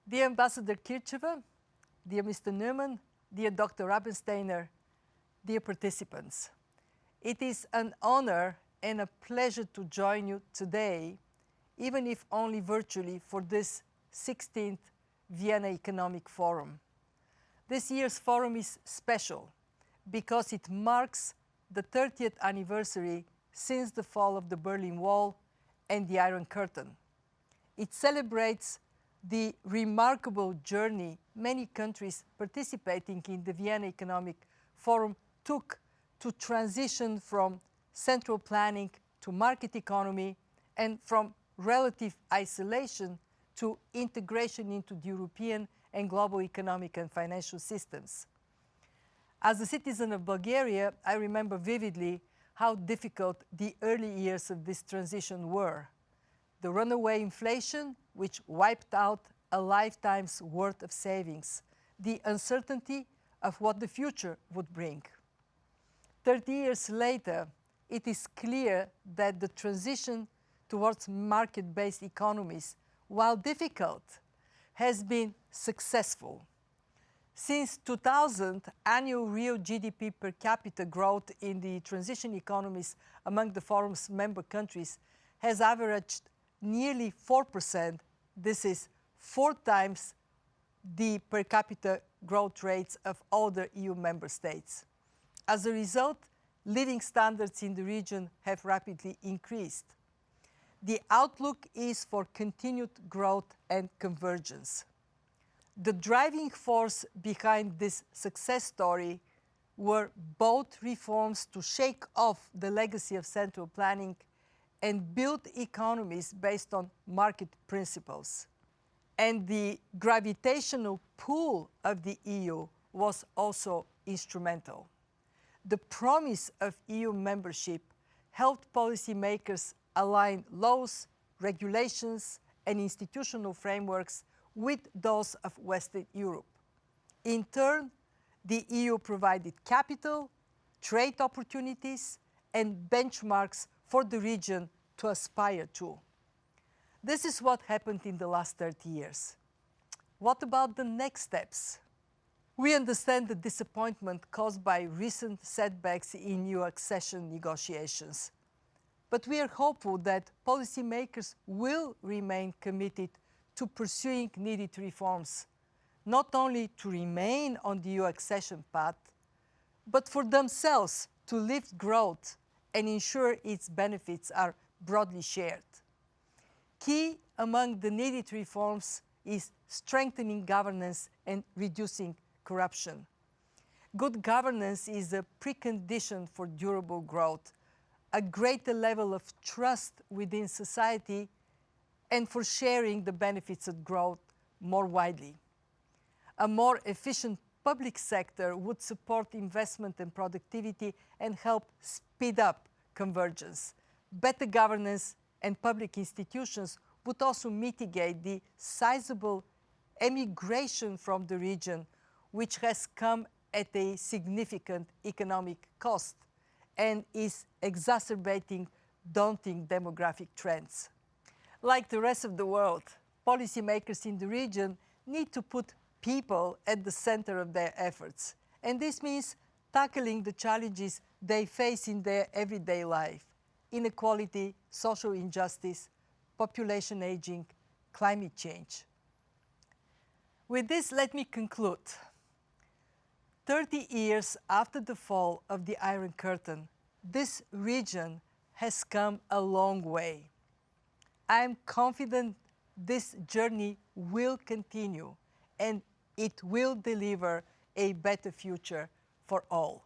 Dear Ambassador Kirtcheva, dear Mr. Neumann, dear Dr. Rabensteiner, dear participants, it is an honor and a pleasure to join you today, even if only virtually, for this 16th Vienna Economic Forum. This year's forum is special because it marks the 30th anniversary since the fall of the Berlin Wall and the Iron Curtain. It celebrates the remarkable journey many countries participating in the Vienna Economic Forum took to transition from central planning to market economy and from relative isolation to integration into the European and global economic and financial systems. As a citizen of Bulgaria, I remember vividly how difficult the early years of this transition were. The runaway inflation, which wiped out a lifetime's worth of savings, the uncertainty of what the future would bring. 30 years later, it is clear that the transition towards market-based economies, while difficult, has been successful. Since 2000, annual real GDP per capita growth in the transition economies among the Forum's member countries has averaged nearly 4%. This is 4 times the per capita growth rates of other EU member states. As a result, living standards in the region have rapidly increased. The outlook is for continued growth and convergence. The driving force behind this success story were both reforms to shake off the legacy of central planning and build economies based on market principles. And the gravitational pull of the EU was also instrumental. The promise of EU membership helped policymakers align laws, regulations, and institutional frameworks with those of Western Europe. In turn, the EU provided capital, trade opportunities, and benchmarks for the region to aspire to. This is what happened in the last 30 years. What about the next steps? We understand the disappointment caused by recent setbacks in EU accession negotiations. But we are hopeful that policymakers will remain committed to pursuing needed reforms, not only to remain on the EU accession path, but for themselves to lift growth and ensure its benefits are broadly shared. Key among the needed reforms is strengthening governance and reducing corruption. Good governance is a precondition for durable growth, a greater level of trust within society, and for sharing the benefits of growth more widely. A more efficient public sector would support investment and productivity and help speed up convergence. Better governance and public institutions would also mitigate the sizable emigration from the region, which has come at a significant economic cost and is exacerbating daunting demographic trends. Like the rest of the world, policymakers in the region need to put people at the center of their efforts. And this means tackling the challenges they face in their everyday life: inequality, social injustice, population aging, climate change. With this, let me conclude. 30 years after the fall of the Iron Curtain, this region has come a long way. I am confident this journey will continue and it will deliver a better future for all.